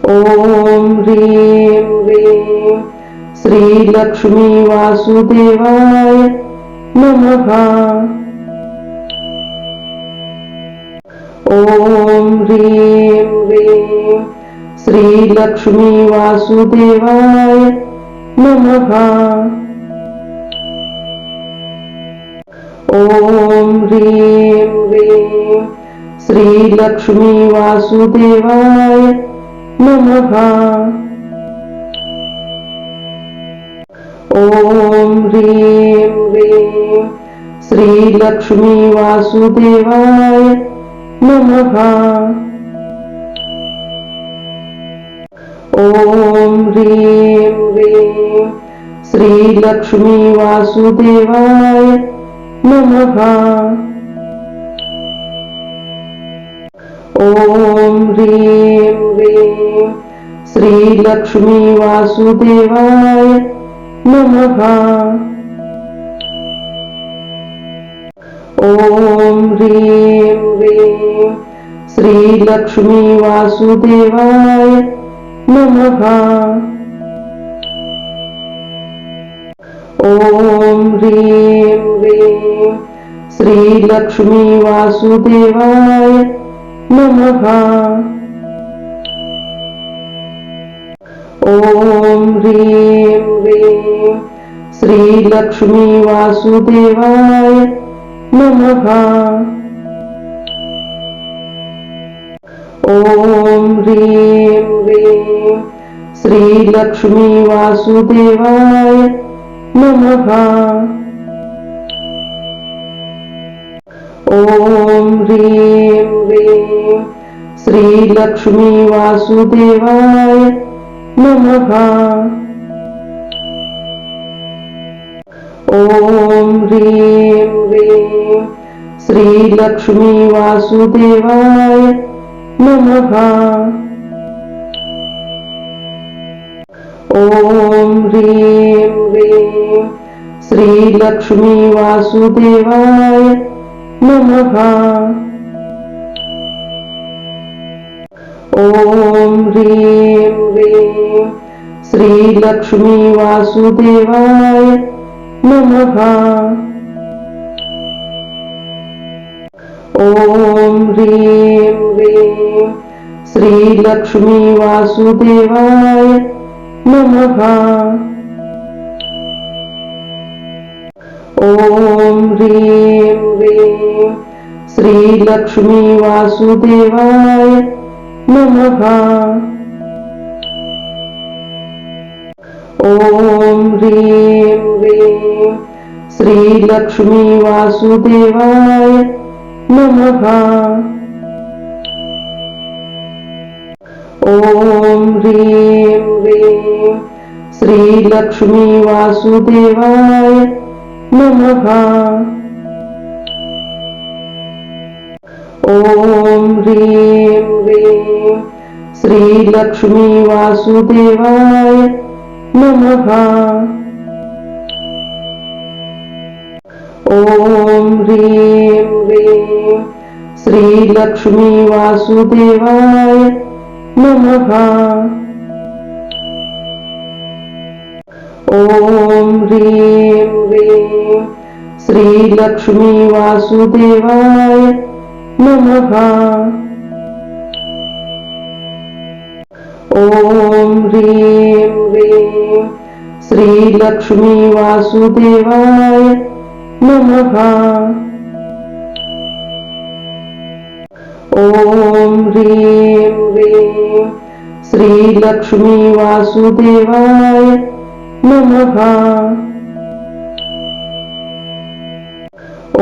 ॐ ह्रीं ह्रीं श्रीलक्ष्मी वासुदेवाय नमः। ॐ ह्रीं ह्रीं श्रीलक्ष्मी वासुदेवाय नमः। ॐ ह्रीं ह्रीं श्रीलक्ष्मी वासुदेवाय नमः। ॐ ह्रीं ह्रीं श्रीलक्ष्मी वासुदेवाय नमः। ॐ ह्रीं ह्रीं श्रीलक्ष्मी वासुदेवाय नमः। ॐ ह्रीं ह्रीं श्रीलक्ष्मी वासुदेवाय नमः। ॐ ह्रीं ह्रीं श्रीलक्ष्मी वासुदेवाय नमः। ॐ ह्रीं ह्रीं श्रीलक्ष्मी वासुदेवाय नमः। ॐ ह्रीं ह्रीं श्रीलक्ष्मी वासुदेवाय नमः। ॐ ह्रीं ह्रीं श्रीलक्ष्मी वासुदेवाय नमः। ॐ ह्रीं ह्रीं श्रीलक्ष्मी वासुदेवाय नमः। ॐ ह्रीं ह्रीं श्रीलक्ष्मी वासुदेवाय नमः। ॐ ह्रीं ह्रीं श्रीलक्ष्मी वासुदेवाय नमः। ॐ ह्रीं ह्रीं श्रीलक्ष्मी वासुदेवाय नमः। ॐ ह्रीं ह्रीं श्रीलक्ष्मी वासुदेवाय नमः। ॐ ह्रीं ह्रीं श्रीलक्ष्मी वासुदेवाय नमः। ॐ ह्रीं ह्रीं श्रीलक्ष्मी वासुदेवाय नमः। ॐ ह्रीं ह्रीं श्रीलक्ष्मी वासुदेवाय नमः। ॐ ह्रीं ह्रीं श्रीलक्ष्मी वासुदेवाय नमः। ॐ ह्रीं ह्रीं श्रीलक्ष्मी वासुदेवाय नमः। ॐ ह्रीं ह्रीं श्रीलक्ष्मी वासुदेवाय नमः। ॐ ह्रीं ह्रीं श्रीलक्ष्मी वासुदेवाय नमः। ॐ ह्रीं ह्रीं श्रीलक्ष्मी वासुदेवाय नमः। ॐ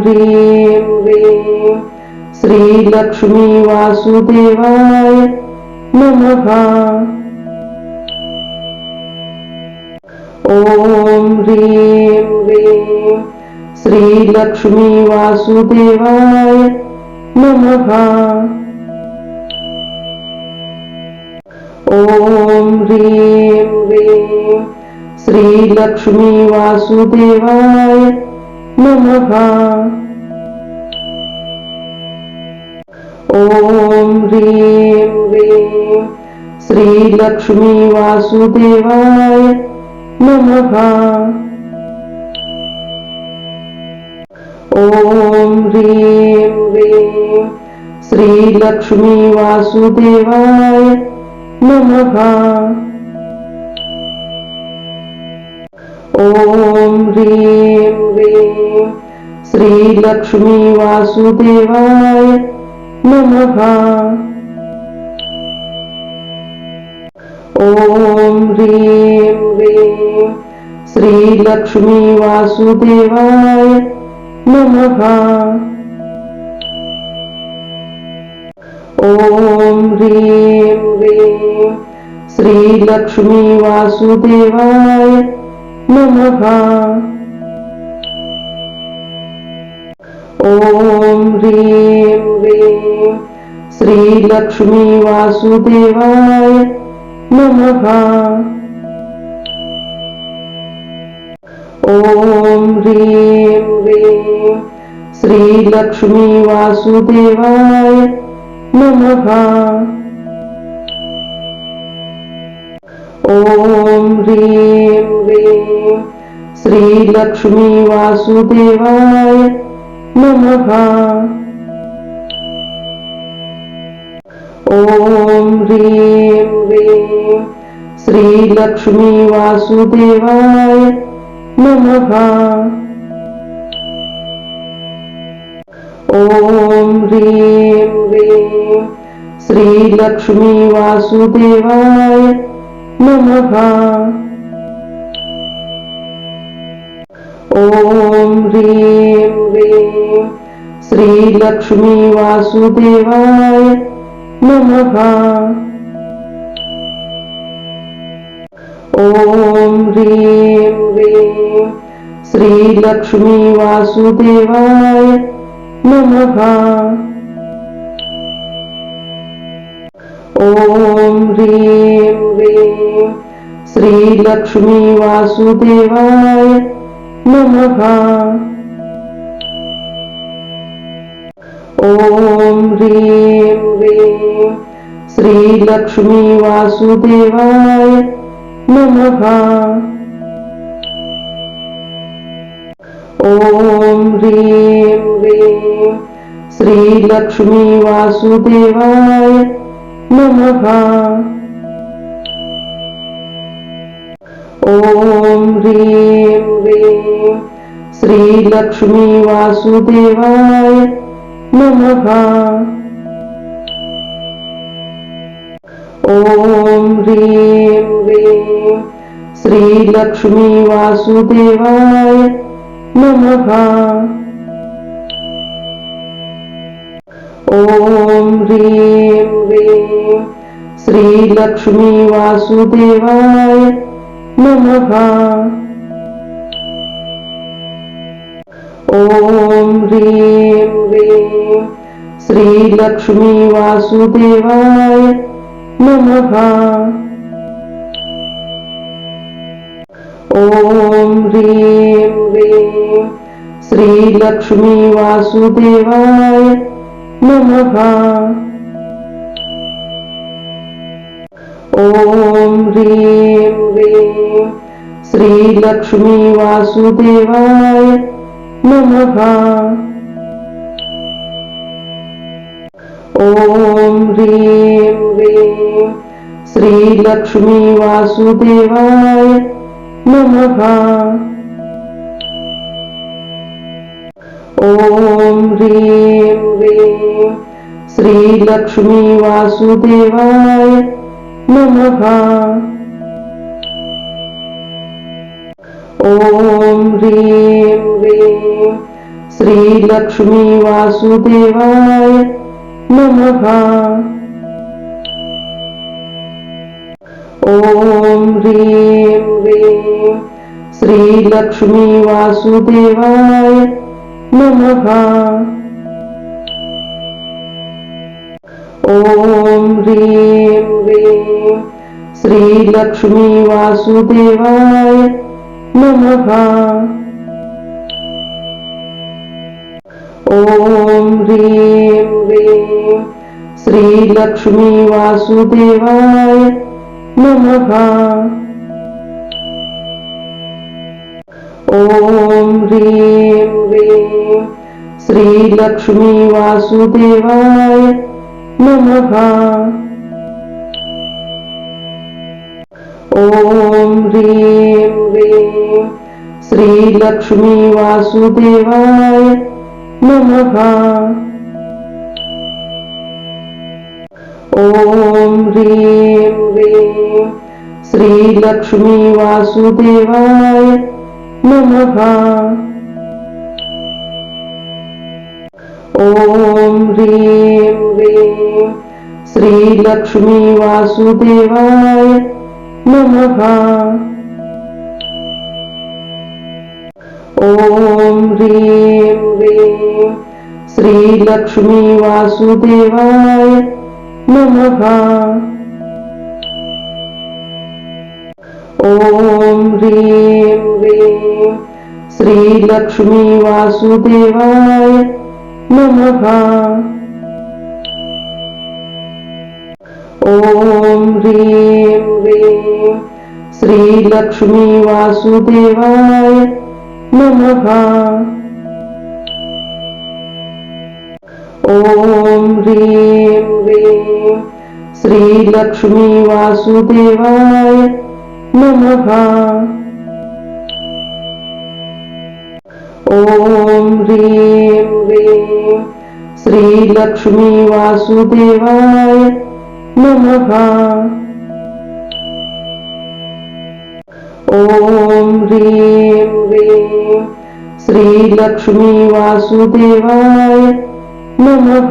ह्रीं ह्रीं श्रीलक्ष्मी वासुदेवाय नमः। ॐ ह्रीं ह्रीं श्रीलक्ष्मी वासुदेवाय नमः। ॐ ह्रीं ह्रीं श्रीलक्ष्मी वासुदेवाय नमः। ॐ ह्रीं ह्रीं श्रीलक्ष्मी वासुदेवाय नमः। ॐ ह्रीं ह्रीं श्रीलक्ष्मी वासुदेवाय नमः। ॐ ह्रीं ह्रीं श्रीलक्ष्मी वासुदेवाय नमः। ॐ ह्रीं ह्रीं श्रीलक्ष्मी वासुदेवाय नमः। ॐ ह्रीं ह्रीं श्रीलक्ष्मी वासुदेवाय नमः। ॐ ह्रीं ह्रीं श्रीलक्ष्मी वासुदेवाय नमः। ॐ ह्रीं ह्रीं श्रीलक्ष्मी वासुदेवाय नमः। ॐ ह्रीं ह्रीं श्रीलक्ष्मी वासुदेवाय नमः। ॐ ह्रीं ह्रीं श्रीलक्ष्मी वासुदेवाय नमः। ॐ ह्रीं ह्रीं श्रीलक्ष्मी वासुदेवाय नमः। ॐ ह्रीं ह्रीं श्रीलक्ष्मी वासुदेवाय नमः। ॐ ह्रीं ह्रीं श्रीलक्ष्मी वासुदेवाय नमः। ॐ ह्रीं ह्रीं श्रीलक्ष्मी वासुदेवाय नमः। ॐ ह्रीं ह्रीं श्रीलक्ष्मी वासुदेवाय नमः। ॐ ह्रीं ह्रीं श्रीलक्ष्मी वासुदेवाय नमः। ॐ ह्रीं ह्रीं श्रीलक्ष्मी वासुदेवाय नमः। ॐ ह्रीं ह्रीं श्रीलक्ष्मी वासुदेवाय नमः। ॐ ह्रीं ह्रीं श्रीलक्ष्मी वासुदेवाय नमः। ॐ ह्रीं ह्रीं श्रीलक्ष्मी वासुदेवाय नमः। ॐ ह्रीं ह्रीं श्रीलक्ष्मी वासुदेवाय नमः। ॐ ह्रीं ह्रीं श्रीलक्ष्मी वासुदेवाय नमः। ॐ ह्रीं ह्रीं श्रीलक्ष्मी वासुदेवाय नमः। ॐ ह्रीं ह्रीं श्रीलक्ष्मी वासुदेवाय नमः। ॐ ह्रीं ह्रीं श्रीलक्ष्मी वासुदेवाय नमः। ॐ ह्रीं ह्रीं श्रीलक्ष्मी वासुदेवाय नमः। ॐ ह्रीं ह्रीं श्रीलक्ष्मी वासुदेवाय नमः। ॐ ह्रीं ह्रीं श्रीलक्ष्मी वासुदेवाय नमः। ॐ ह्रीं ह्रीं श्रीलक्ष्मी वासुदेवाय नमः। ॐ ह्रीं ह्रीं श्रीलक्ष्मी वासुदेवाय नमः। ॐ ह्रीं ह्रीं श्रीलक्ष्मी वासुदेवाय नमः। ॐ ह्रीं ह्रीं श्रीलक्ष्मी वासुदेवाय नमः। ॐ ह्रीं ह्रीं श्रीलक्ष्मी वासुदेवाय नमः। ॐ ह्रीं ह्रीं श्रीलक्ष्मी वासुदेवाय नमः। ॐ ह्रीं ह्रीं श्रीलक्ष्मी वासुदेवाय नमः। ॐ ह्रीं ह्रीं श्रीलक्ष्मी वासुदेवाय नमः। ॐ ह्रीं ह्रीं श्रीलक्ष्मी वासुदेवाय नमः। ॐ ह्रीं ह्रीं श्रीलक्ष्मी वासुदेवाय नमः।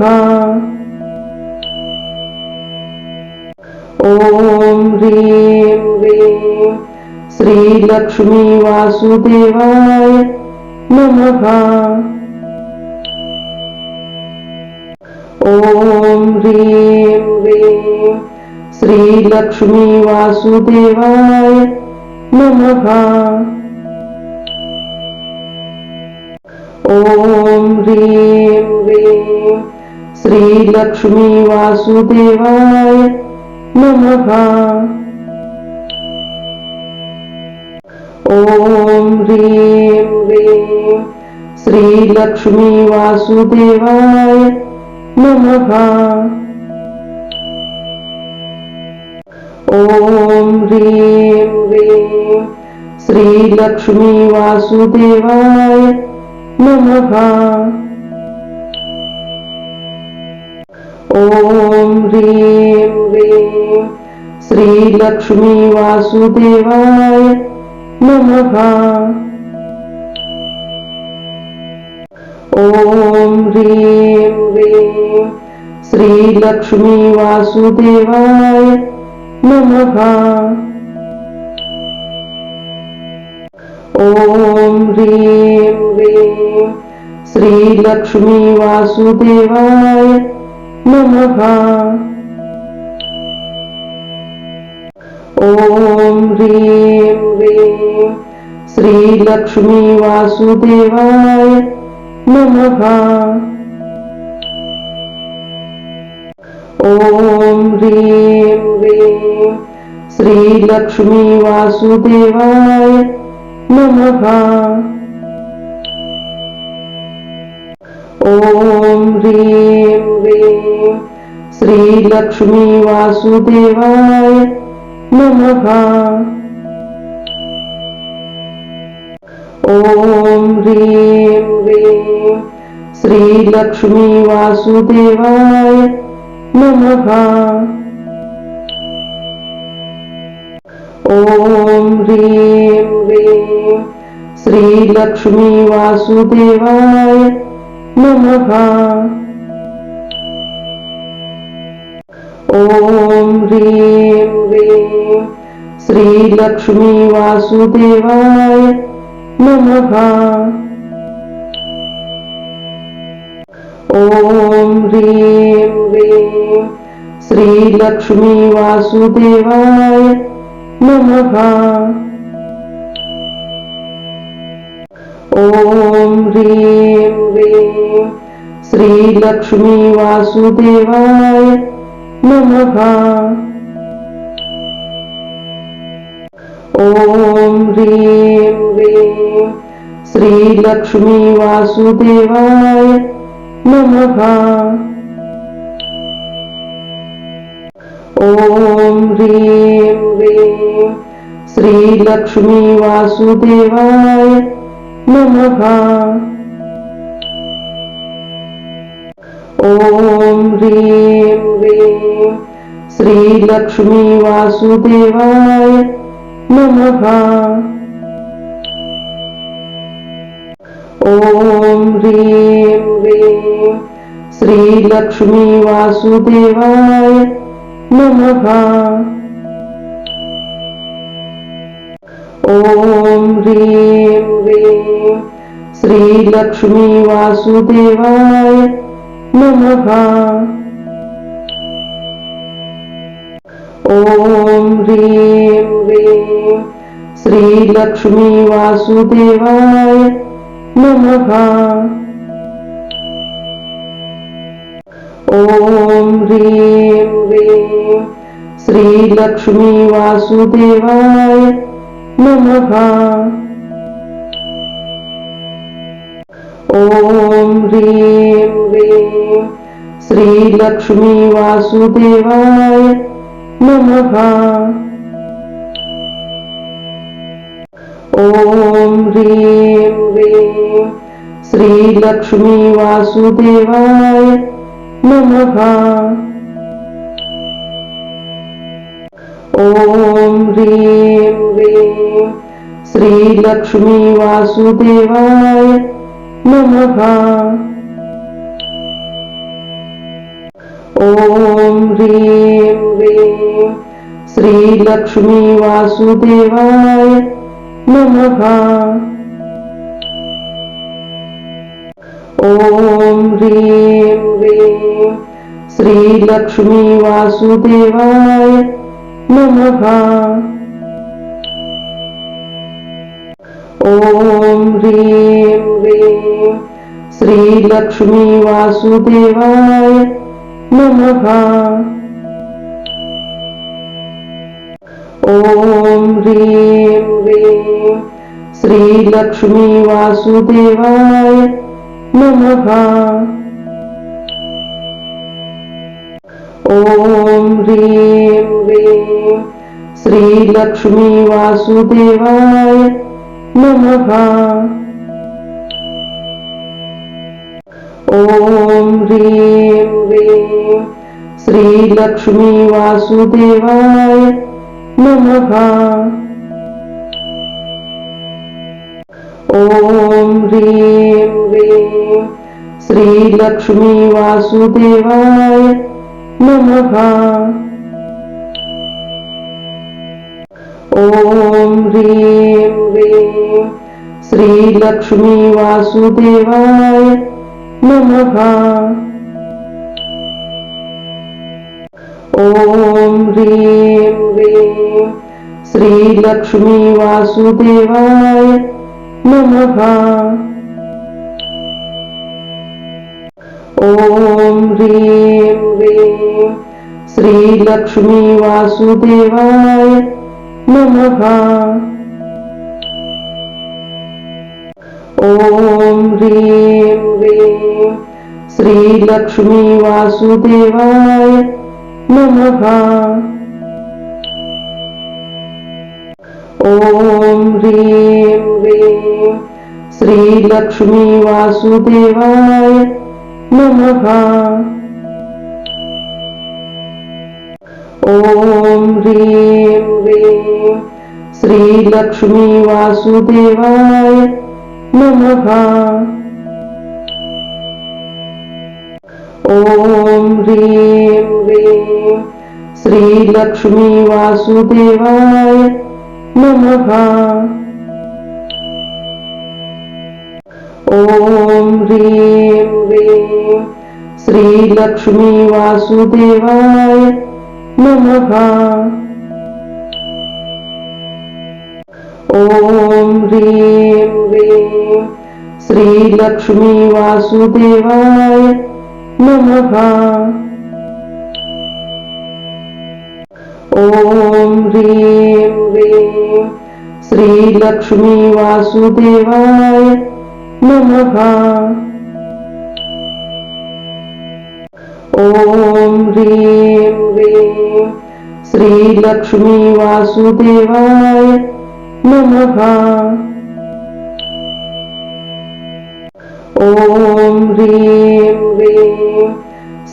ॐ ह्रीं ह्रीं श्रीलक्ष्मी वासुदेवाय नमः। ॐ ह्रीं ह्रीं श्रीलक्ष्मी वासुदेवाय नमः। ॐ ह्रीं ह्रीं श्रीलक्ष्मी वासुदेवाय नमः। ॐ ह्रीं ह्रीं श्रीलक्ष्मी वासुदेवाय नमः। ॐ ह्रीं ह्रीं श्रीलक्ष्मी वासुदेवाय नमः। ॐ ह्रीं ह्रीं श्रीलक्ष्मी वासुदेवाय नमः। ॐ ह्रीं ह्रीं श्रीलक्ष्मी वासुदेवाय नमः। ॐ ह्रीं ह्रीं श्रीलक्ष्मी वासुदेवाय नमः। ॐ ह्रीं ह्रीं श्रीलक्ष्मी वासुदेवाय नमः। ॐ ह्रीं ह्रीं श्रीलक्ष्मी वासुदेवाय नमः। ॐ ह्रीं ह्रीं श्रीलक्ष्मी वासुदेवाय नमः। ॐ ह्रीं ह्रीं श्रीलक्ष्मी वासुदेवाय नमः। ॐ ह्रीं ह्रीं श्रीलक्ष्मी वासुदेवाय नमः। ॐ ह्रीं ह्रीं श्रीलक्ष्मी वासुदेवाय नमः। ॐ ह्रीं ह्रीं श्रीलक्ष्मी वासुदेवाय नमः। ॐ ह्रीं ह्रीं श्रीलक्ष्मी वासुदेवाय नमः। ॐ ह्रीं ह्रीं श्रीलक्ष्मी वासुदेवाय नमः। ॐ ह्रीं ह्रीं श्रीलक्ष्मी वासुदेवाय नमः। ॐ ह्रीं ह्रीं श्रीलक्ष्मी वासुदेवाय नमः। ॐ ह्रीं ह्रीं श्रीलक्ष्मी वासुदेवाय नमः। ॐ ह्रीं ह्रीं श्रीलक्ष्मी वासुदेवाय नमः। ॐ ह्रीं ह्रीं श्रीलक्ष्मी वासुदेवाय नमः। ॐ ह्रीं ह्रीं श्रीलक्ष्मी वासुदेवाय नमः। ॐ ह्रीं ह्रीं श्रीलक्ष्मी वासुदेवाय नमः। ॐ ह्रीं ह्रीं श्रीलक्ष्मी वासुदेवाय नमः। ॐ ह्रीं ह्रीं श्रीलक्ष्मी वासुदेवाय नमः। ॐ ह्रीं ह्रीं श्रीलक्ष्मी वासुदेवाय नमः। ॐ ह्रीं ह्रीं श्रीलक्ष्मी वासुदेवाय नमः। ॐ ह्रीं ह्रीं श्रीलक्ष्मी वासुदेवाय नमः। ॐ ह्रीं ह्रीं श्रीलक्ष्मी वासुदेवाय नमः। ॐ ह्रीं ह्रीं श्रीलक्ष्मी वासुदेवाय नमः। ॐ ह्रीं ह्रीं श्रीलक्ष्मी वासुदेवाय नमः। ॐ ह्रीं ह्रीं श्रीलक्ष्मी वासुदेवाय नमः। ॐ ह्रीं ह्रीं श्रीलक्ष्मी वासुदेवाय नमः। ॐ ह्रीं ह्रीं श्रीलक्ष्मी वासुदेवाय नमः। ॐ ह्रीं ह्रीं श्रीलक्ष्मी वासुदेवाय नमः। ॐ ह्रीं ह्रीं श्रीलक्ष्मी वासुदेवाय नमः। ॐ ह्रीं ह्रीं श्रीलक्ष्मी वासुदेवाय नमः। ॐ ह्रीं ह्रीं श्रीलक्ष्मी वासुदेवाय नमः। ॐ ह्रीं ह्रीं श्रीलक्ष्मी वासुदेवाय नमः। ॐ ह्रीं ह्रीं श्रीलक्ष्मी वासुदेवाय नमः। ॐ ह्रीं ह्रीं श्रीलक्ष्मी वासुदेवाय नमः। ॐ ह्रीं ह्रीं श्रीलक्ष्मी वासुदेवाय नमः। ॐ ह्रीं ह्रीं श्रीलक्ष्मी वासुदेवाय नमः। ॐ ह्रीं ह्रीं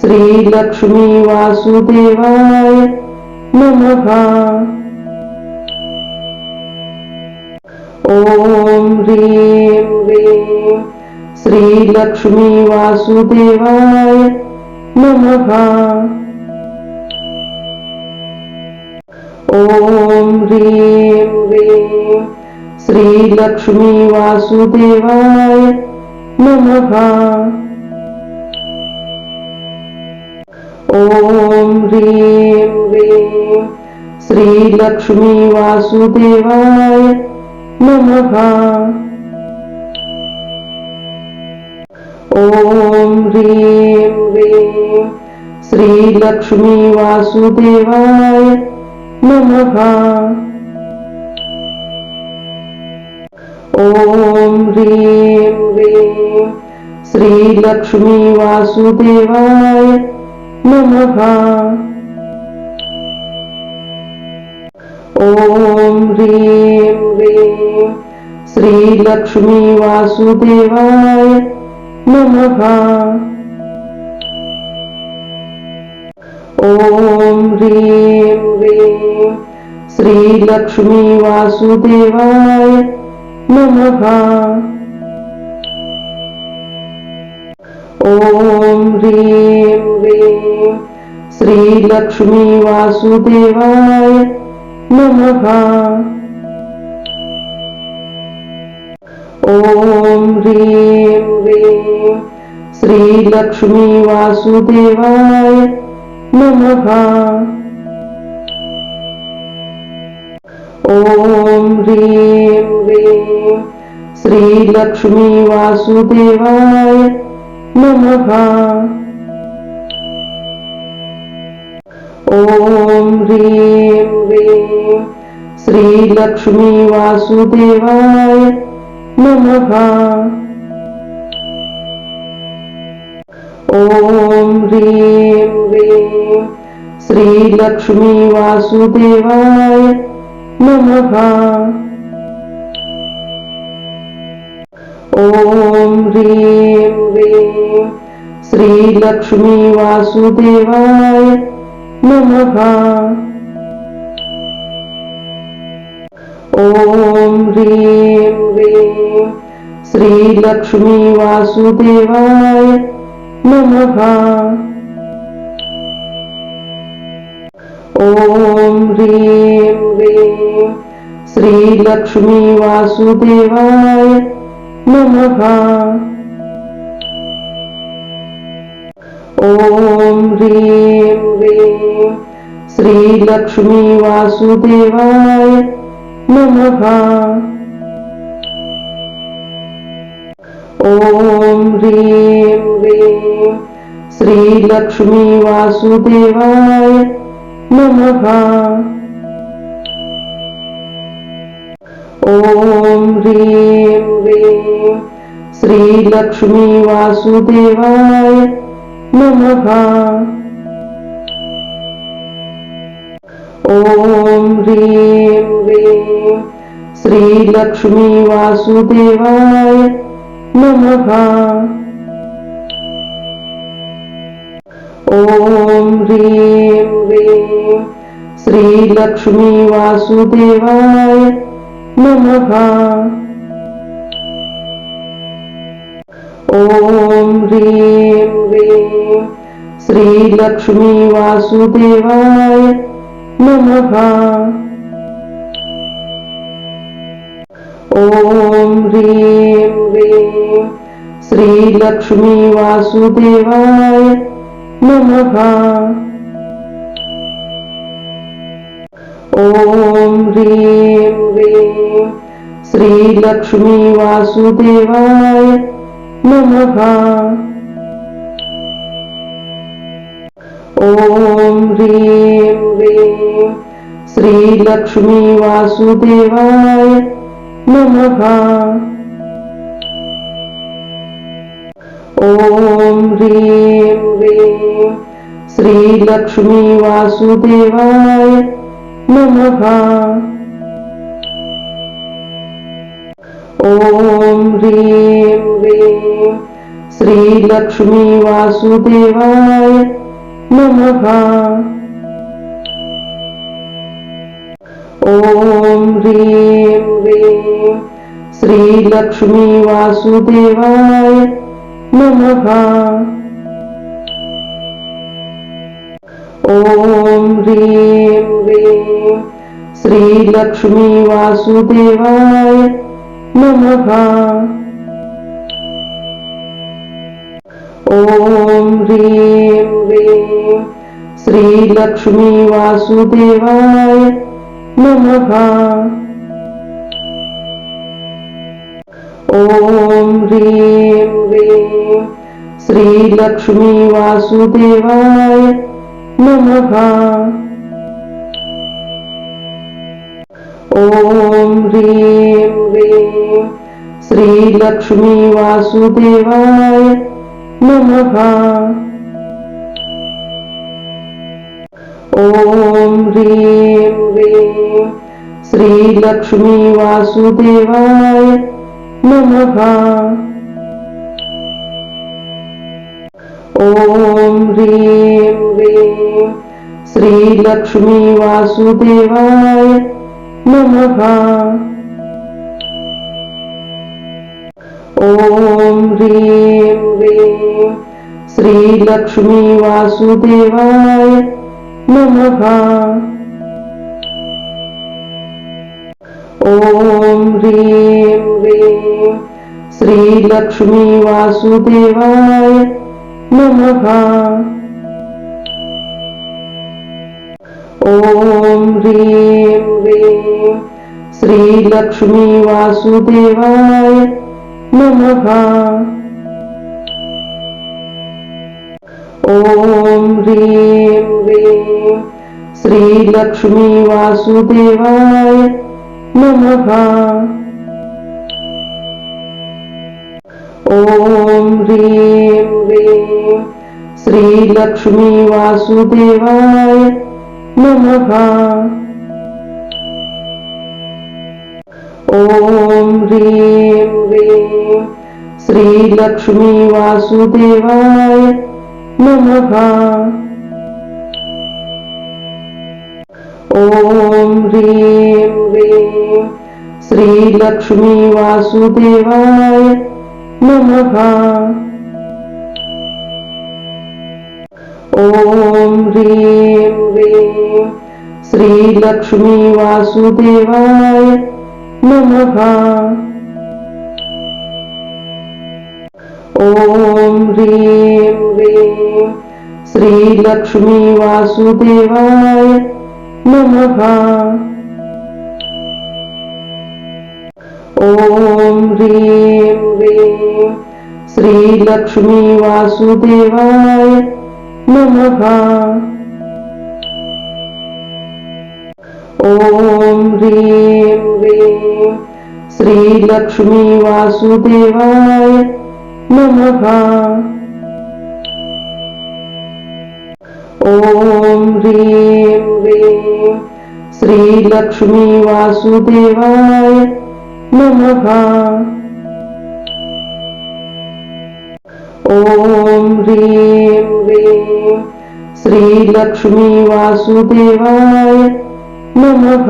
श्रीलक्ष्मी वासुदेवाय नमः। ॐ ह्रीं ह्रीं श्रीलक्ष्मी वासुदेवाय नमः। ॐ ह्रीं ह्रीं श्रीलक्ष्मी वासुदेवाय नमः। ॐ ह्रीं ह्रीं श्रीलक्ष्मी वासुदेवाय नमः। ॐ ह्रीं ह्रीं श्रीलक्ष्मी वासुदेवाय नमः। ॐ ह्रीं ह्रीं श्रीलक्ष्मी वासुदेवाय नमः। ॐ ह्रीं ह्रीं श्रीलक्ष्मी वासुदेवाय नमः। ॐ ह्रीं ह्रीं श्रीलक्ष्मी वासुदेवाय नमः। ॐ ह्रीं ह्रीं श्रीलक्ष्मी वासुदेवाय नमः। ॐ ह्रीं ह्रीं श्रीलक्ष्मी वासुदेवाय नमः। ॐ ह्रीं ह्रीं श्रीलक्ष्मी वासुदेवाय नमः। ॐ ह्रीं ह्रीं श्रीलक्ष्मी वासुदेवाय नमः। ॐ ह्रीं ह्रीं श्रीलक्ष्मी वासुदेवाय नमः। ॐ ह्रीं ह्रीं श्रीलक्ष्मी वासुदेवाय नमः। ॐ ह्रीं ह्रीं श्रीलक्ष्मी वासुदेवाय नमः। ॐ ह्रीं ह्रीं श्रीलक्ष्मी वासुदेवाय नमः। ॐ ह्रीं ह्रीं श्रीलक्ष्मी वासुदेवाय नमः। ॐ ह्रीं ह्रीं श्रीलक्ष्मी वासुदेवाय नमः। ॐ ह्रीं ह्रीं श्रीलक्ष्मी वासुदेवाय नमः। ॐ ह्रीं ह्रीं श्रीलक्ष्मी वासुदेवाय नमः। ॐ ह्रीं ह्रीं श्रीलक्ष्मी वासुदेवाय नमः। ॐ ह्रीं ह्रीं श्रीलक्ष्मी वासुदेवाय नमः। ॐ ह्रीं ह्रीं श्रीलक्ष्मी वासुदेवाय नमः। ॐ ह्रीं ह्रीं श्रीलक्ष्मी वासुदेवाय नमः। ॐ ह्रीं ह्रीं श्रीलक्ष्मी वासुदेवाय नमः। ॐ ह्रीं ह्रीं श्रीलक्ष्मी वासुदेवाय नमः। ॐ ह्रीं ह्रीं श्रीलक्ष्मी वासुदेवाय नमः। ॐ ह्रीं ह्रीं श्रीलक्ष्मी वासुदेवाय नमः। ॐ ह्रीं ह्रीं श्रीलक्ष्मी वासुदेवाय नमः। ॐ ह्रीं ह्रीं श्रीलक्ष्मी वासुदेवाय नमः। ॐ ह्रीं ह्रीं श्रीलक्ष्मी वासुदेवाय नमः। ॐ ह्रीं ह्रीं श्रीलक्ष्मी वासुदेवाय नमः। ॐ ह्रीं ह्रीं श्रीलक्ष्मी वासुदेवाय नमः। ॐ ह्रीं ह्रीं श्रीलक्ष्मी वासुदेवाय नमः। ॐ ह्रीं ह्रीं श्रीलक्ष्मी वासुदेवाय नमः। ॐ ह्रीं ह्रीं श्रीलक्ष्मी वासुदेवाय नमः। ॐ ह्रीं ह्रीं श्रीलक्ष्मी वासुदेवाय नमः। ॐ ह्रीं ह्रीं श्रीलक्ष्मी वासुदेवाय नमः। ॐ ह्रीं ह्रीं श्रीलक्ष्मी वासुदेवाय नमः। ॐ ह्रीं ह्रीं श्रीलक्ष्मी वासुदेवाय नमः। ॐ ह्रीं ह्रीं श्रीलक्ष्मी वासुदेवाय नमः। ॐ ह्रीं ह्रीं श्रीलक्ष्मी वासुदेवाय नमः। ॐ ह्रीं ह्रीं श्रीलक्ष्मी वासुदेवाय नमः। ॐ ह्रीं ह्रीं श्रीलक्ष्मी वासुदेवाय नमः। ॐ ह्रीं ह्रीं श्रीलक्ष्मी वासुदेवाय नमः। ॐ ह्रीं ह्रीं श्रीलक्ष्मी वासुदेवाय नमः। ॐ ह्रीं ह्रीं श्रीलक्ष्मी वासुदेवाय नमः।